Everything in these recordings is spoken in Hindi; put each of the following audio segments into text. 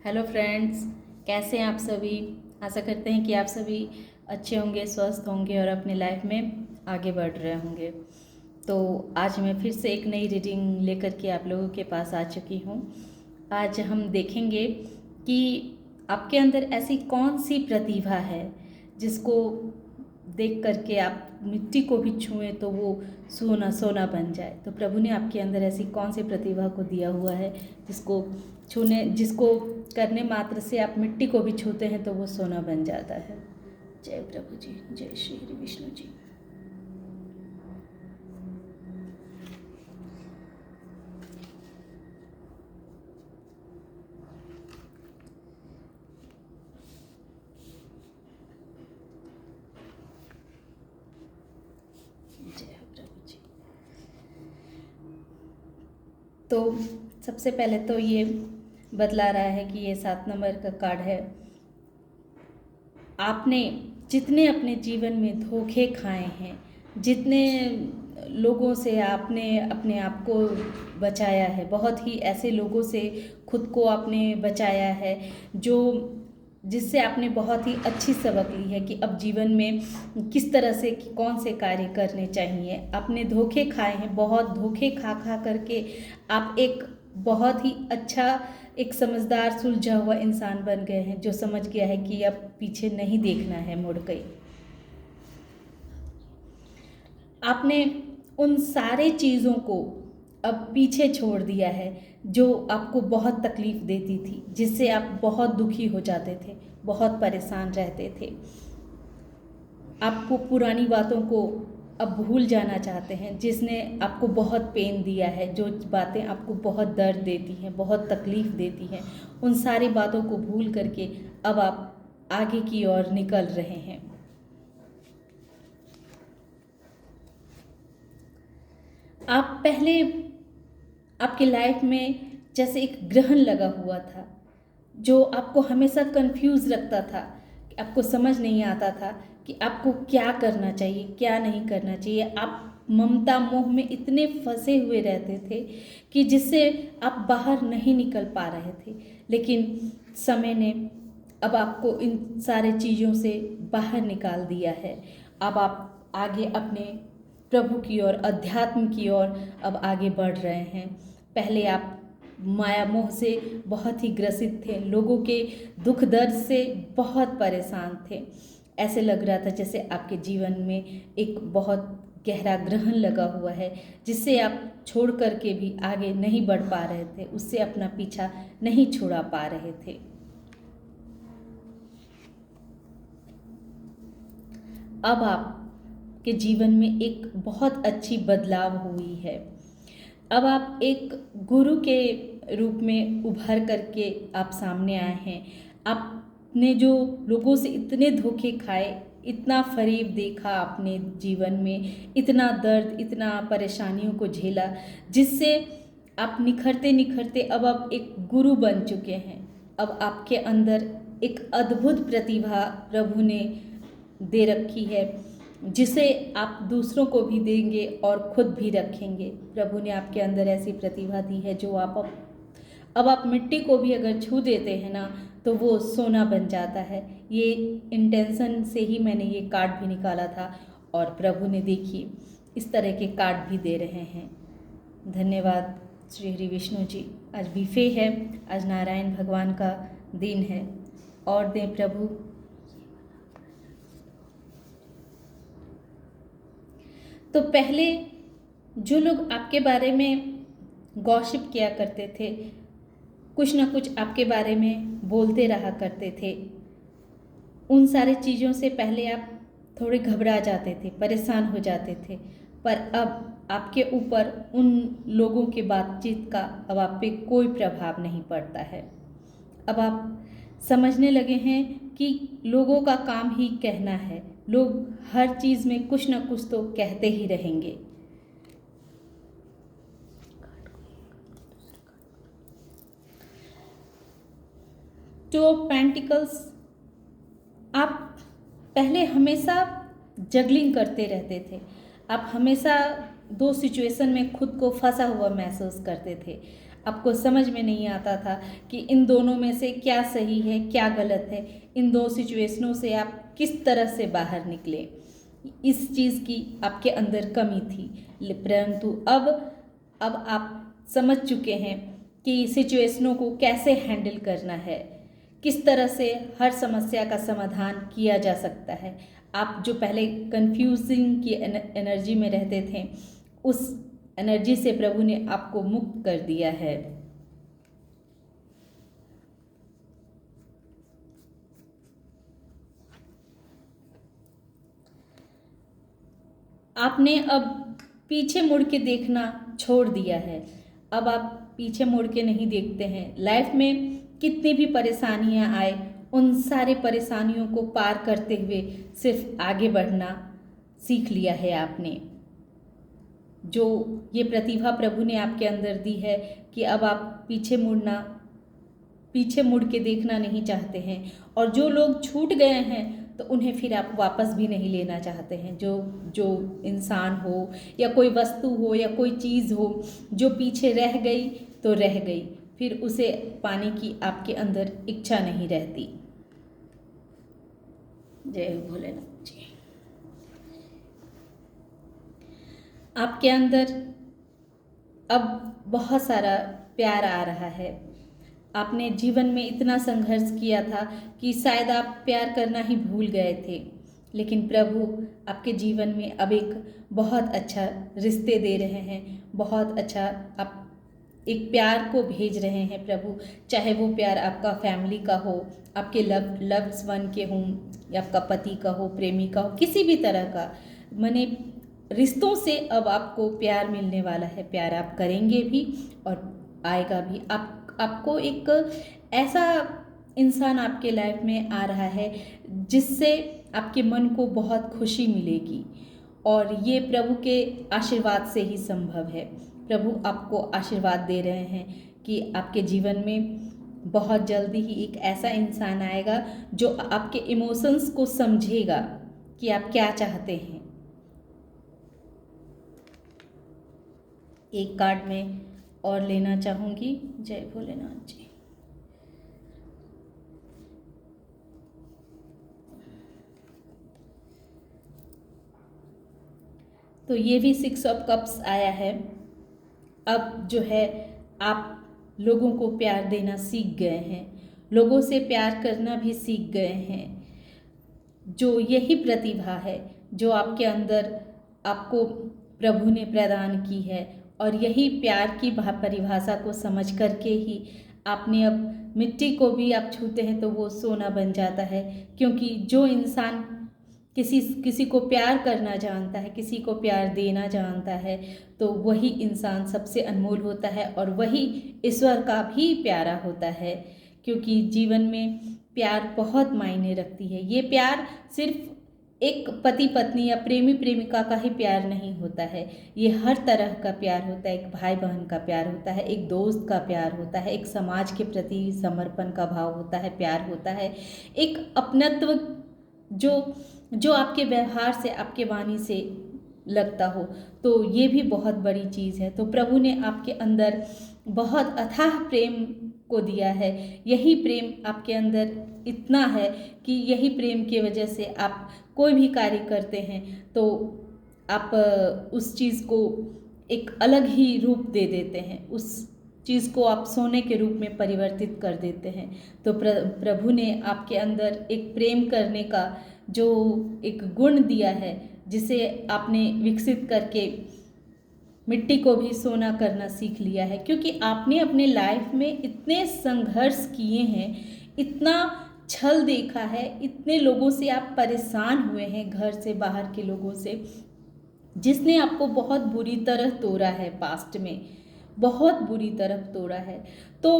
हेलो फ्रेंड्स, कैसे हैं आप सभी। आशा करते हैं कि आप सभी अच्छे होंगे, स्वस्थ होंगे और अपनी लाइफ में आगे बढ़ रहे होंगे। तो आज मैं फिर से एक नई रीडिंग लेकर के आप लोगों के पास आ चुकी हूँ। आज हम देखेंगे कि आपके अंदर ऐसी कौन सी प्रतिभा है जिसको देख करके आप मिट्टी को भी छुएं तो वो सोना सोना बन जाए। तो प्रभु ने आपके अंदर ऐसी कौन सी प्रतिभा को दिया हुआ है जिसको करने मात्र से आप मिट्टी को भी छूते हैं तो वो सोना बन जाता है। जय प्रभु जी, जय श्री हरि विष्णु जी। जय प्रभु जी। तो सबसे पहले तो ये बतला रहा है कि ये 7 नंबर का कार्ड है। आपने जितने अपने जीवन में धोखे खाए हैं, जितने लोगों से आपने अपने आप को बचाया है, बहुत ही ऐसे लोगों से खुद को आपने बचाया है जिससे आपने बहुत ही अच्छी सबक ली है कि अब जीवन में किस तरह से कौन से कार्य करने चाहिए। आपने धोखे खाए हैं, बहुत धोखे खा खा करके आप एक बहुत ही अच्छा, एक समझदार सुलझा हुआ इंसान बन गए हैं जो समझ गया है कि अब पीछे नहीं देखना है मुड़ के। आपने उन सारे चीज़ों को अब पीछे छोड़ दिया है जो आपको बहुत तकलीफ़ देती थी, जिससे आप बहुत दुखी हो जाते थे, बहुत परेशान रहते थे। आपको पुरानी बातों को अब भूल जाना चाहते हैं, जिसने आपको बहुत पेन दिया है, जो बातें आपको बहुत दर्द देती हैं, बहुत तकलीफ़ देती हैं, उन सारी बातों को भूल करके अब आप आगे की ओर निकल रहे हैं। आप पहले आपकी लाइफ में जैसे एक ग्रहण लगा हुआ था जो आपको हमेशा कंफ्यूज रखता था, कि आपको समझ नहीं आता था कि आपको क्या करना चाहिए, क्या नहीं करना चाहिए। आप ममता मोह में इतने फंसे हुए रहते थे कि जिससे आप बाहर नहीं निकल पा रहे थे। लेकिन समय ने अब आपको इन सारे चीज़ों से बाहर निकाल दिया है। अब आप आगे अपने प्रभु की ओर, अध्यात्म की ओर अब आगे बढ़ रहे हैं। पहले आप माया मोह से बहुत ही ग्रसित थे, लोगों के दुख दर्द से बहुत परेशान थे। ऐसे लग रहा था जैसे आपके जीवन में एक बहुत गहरा ग्रहण लगा हुआ है जिससे आप छोड़ कर के भी आगे नहीं बढ़ पा रहे थे, उससे अपना पीछा नहीं छुड़ा पा रहे थे। अब आपके जीवन में एक बहुत अच्छी बदलाव हुई है। अब आप एक गुरु के रूप में उभर करके आप सामने आए हैं। आपने जो लोगों से इतने धोखे खाए, इतना फरेब देखा आपने जीवन में, इतना दर्द, इतना परेशानियों को झेला, जिससे आप निखरते निखरते अब आप एक गुरु बन चुके हैं। अब आपके अंदर एक अद्भुत प्रतिभा प्रभु ने दे रखी है जिसे आप दूसरों को भी देंगे और खुद भी रखेंगे। प्रभु ने आपके अंदर ऐसी प्रतिभा दी है जो अब आप मिट्टी को भी अगर छू देते हैं ना तो वो सोना बन जाता है। ये इंटेंशन से ही मैंने ये कार्ड भी निकाला था और प्रभु ने देखिए इस तरह के कार्ड भी दे रहे हैं। धन्यवाद श्री हरि विष्णु जी। आज बीफे है, आज नारायण भगवान का दिन है और दें प्रभु। तो पहले जो लोग आपके बारे में गॉसिप किया करते थे, कुछ ना कुछ आपके बारे में बोलते रहा करते थे, उन सारी चीज़ों से पहले आप थोड़े घबरा जाते थे, परेशान हो जाते थे। पर अब आपके ऊपर उन लोगों के बातचीत का अब आप पे कोई प्रभाव नहीं पड़ता है। अब आप समझने लगे हैं कि लोगों का काम ही कहना है, लोग हर चीज़ में कुछ ना कुछ तो कहते ही रहेंगे। टू ऑफ पेंटिकल्स, आप पहले हमेशा जगलिंग करते रहते थे, आप हमेशा दो सिचुएशन में खुद को फंसा हुआ महसूस करते थे। आपको समझ में नहीं आता था कि इन दोनों में से क्या सही है क्या गलत है, इन दो सिचुएशनों से आप किस तरह से बाहर निकले, इस चीज़ की आपके अंदर कमी थी। परंतु अब आप समझ चुके हैं कि सिचुएशनों को कैसे हैंडल करना है, किस तरह से हर समस्या का समाधान किया जा सकता है। आप जो पहले कंफ्यूजिंग की एनर्जी में रहते थे, उस एनर्जी से प्रभु ने आपको मुक्त कर दिया है। आपने अब पीछे मुड़ के देखना छोड़ दिया है। अब आप पीछे मुड़ के नहीं देखते हैं। लाइफ में कितनी भी परेशानियां आए, उन सारे परेशानियों को पार करते हुए सिर्फ आगे बढ़ना सीख लिया है आपने। जो ये प्रतिभा प्रभु ने आपके अंदर दी है कि अब आप पीछे मुड़ के देखना नहीं चाहते हैं, और जो लोग छूट गए हैं तो उन्हें फिर आप वापस भी नहीं लेना चाहते हैं। जो इंसान हो या कोई वस्तु हो या कोई चीज़ हो जो पीछे रह गई तो रह गई, फिर उसे पाने की आपके अंदर इच्छा नहीं रहती। जय भोलेनाथ जी। आपके अंदर अब बहुत सारा प्यार आ रहा है। आपने जीवन में इतना संघर्ष किया था कि शायद आप प्यार करना ही भूल गए थे, लेकिन प्रभु आपके जीवन में अब एक बहुत अच्छा रिश्ते दे रहे हैं, बहुत अच्छा आप एक प्यार को भेज रहे हैं प्रभु। चाहे वो प्यार आपका फैमिली का हो, आपके लव्स वन के हों, या आपका पति का हो, प्रेमी का हो, किसी भी तरह का, माने रिश्तों से अब आपको प्यार मिलने वाला है। प्यार आप करेंगे भी और आएगा भी। आपको एक ऐसा इंसान आपके लाइफ में आ रहा है जिससे आपके मन को बहुत खुशी मिलेगी, और ये प्रभु के आशीर्वाद से ही संभव है। प्रभु आपको आशीर्वाद दे रहे हैं कि आपके जीवन में बहुत जल्दी ही एक ऐसा इंसान आएगा जो आपके इमोशंस को समझेगा कि आप क्या चाहते हैं। एक कार्ड में और लेना चाहूँगी। जय भोलेनाथ जी। तो ये भी 6 ऑफ कप्स आया है। अब जो है आप लोगों को प्यार देना सीख गए हैं, लोगों से प्यार करना भी सीख गए हैं। जो यही प्रतिभा है जो आपके अंदर आपको प्रभु ने प्रदान की है, और यही प्यार की परिभाषा को समझ करके ही आपने अब मिट्टी को भी आप छूते हैं तो वो सोना बन जाता है। क्योंकि जो इंसान किसी को प्यार करना जानता है, किसी को प्यार देना जानता है, तो वही इंसान सबसे अनमोल होता है, और वही ईश्वर का भी प्यारा होता है। क्योंकि जीवन में प्यार बहुत मायने रखती है। ये प्यार सिर्फ एक पति पत्नी या प्रेमी प्रेमिका का ही प्यार नहीं होता है, ये हर तरह का प्यार होता है। एक भाई बहन का प्यार होता है, एक दोस्त का प्यार होता है, एक समाज के प्रति समर्पण का भाव होता है, प्यार होता है, एक अपनत्व जो आपके व्यवहार से, आपके वाणी से लगता हो, तो ये भी बहुत बड़ी चीज़ है। तो प्रभु ने आपके अंदर बहुत अथाह प्रेम को दिया है। यही प्रेम आपके अंदर इतना है कि यही प्रेम की वजह से आप कोई भी कार्य करते हैं तो आप उस चीज़ को एक अलग ही रूप दे देते हैं, उस चीज़ को आप सोने के रूप में परिवर्तित कर देते हैं। तो प्रभु ने आपके अंदर एक प्रेम करने का जो एक गुण दिया है, जिसे आपने विकसित करके मिट्टी को भी सोना करना सीख लिया है। क्योंकि आपने अपने लाइफ में इतने संघर्ष किए हैं, इतना छल देखा है, इतने लोगों से आप परेशान हुए हैं, घर से बाहर के लोगों से, जिसने आपको बहुत बुरी तरह तोड़ा है, पास्ट में बहुत बुरी तरह तोड़ा है। तो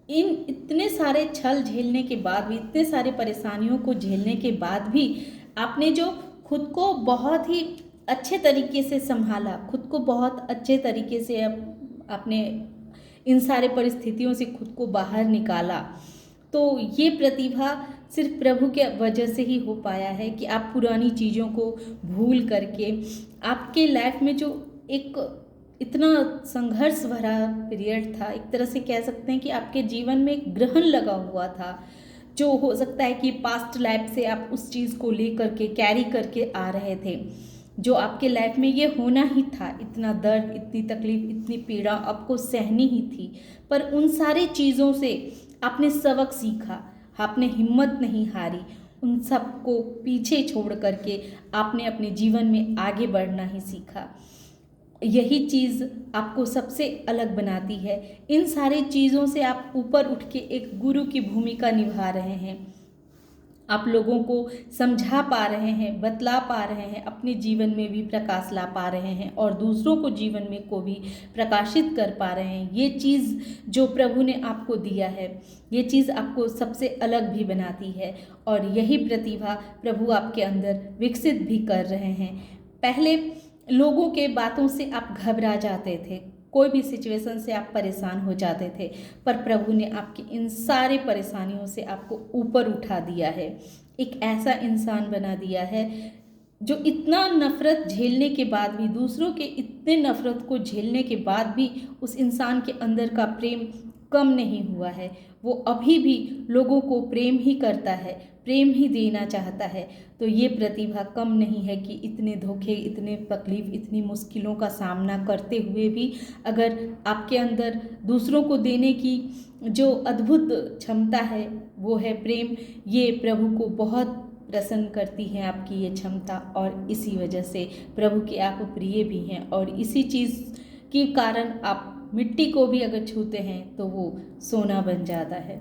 इन इतने सारे छल झेलने के बाद भी, इतने सारे परेशानियों को झेलने के बाद भी आपने जो खुद को बहुत ही अच्छे तरीके से संभाला, खुद को बहुत अच्छे तरीके से आपने इन सारे परिस्थितियों से खुद को बाहर निकाला, तो ये प्रतिभा सिर्फ प्रभु के वजह से ही हो पाया है कि आप पुरानी चीज़ों को भूल करके आपके लाइफ में जो एक इतना संघर्ष भरा पीरियड था, एक तरह से कह सकते हैं कि आपके जीवन में एक ग्रहण लगा हुआ था, जो हो सकता है कि पास्ट लाइफ से आप उस चीज़ को लेकर के कैरी करके आ रहे थे, जो आपके लाइफ में ये होना ही था। इतना दर्द, इतनी तकलीफ, इतनी पीड़ा आपको सहनी ही थी, पर उन सारी चीज़ों से आपने सबक सीखा, आपने हिम्मत नहीं हारी, उन सब को पीछे छोड़ करके आपने अपने जीवन में आगे बढ़ना ही सीखा। यही चीज़ आपको सबसे अलग बनाती है। इन सारी चीज़ों से आप ऊपर उठ के एक गुरु की भूमिका निभा रहे हैं, आप लोगों को समझा पा रहे हैं, बतला पा रहे हैं, अपने जीवन में भी प्रकाश ला पा रहे हैं और दूसरों को जीवन में को भी प्रकाशित कर पा रहे हैं। ये चीज़ जो प्रभु ने आपको दिया है, ये चीज़ आपको सबसे अलग भी बनाती है और यही प्रतिभा प्रभु आपके अंदर विकसित भी कर रहे हैं। पहले लोगों के बातों से आप घबरा जाते थे, कोई भी सिचुएशन से आप परेशान हो जाते थे, पर प्रभु ने आपकी इन सारे परेशानियों से आपको ऊपर उठा दिया है, एक ऐसा इंसान बना दिया है जो इतना नफ़रत झेलने के बाद भी, दूसरों के इतने नफ़रत को झेलने के बाद भी उस इंसान के अंदर का प्रेम कम नहीं हुआ है। वो अभी भी लोगों को प्रेम ही करता है, प्रेम ही देना चाहता है। तो ये प्रतिभा कम नहीं है कि इतने धोखे, इतने तकलीफ़, इतनी मुश्किलों का सामना करते हुए भी अगर आपके अंदर दूसरों को देने की जो अद्भुत क्षमता है वो है प्रेम। ये प्रभु को बहुत प्रसन्न करती है आपकी ये क्षमता, और इसी वजह से प्रभु के आप प्रिय भी हैं और इसी चीज़ के कारण आप मिट्टी को भी अगर छूते हैं तो वो सोना बन जाता है।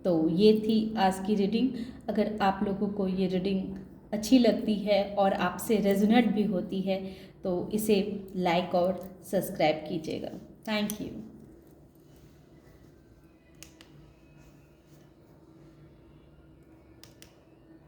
तो ये थी आज की रीडिंग। अगर आप लोगों को ये रीडिंग अच्छी लगती है और आपसे रेजोनेट भी होती है तो इसे लाइक और सब्सक्राइब कीजिएगा। Thank you.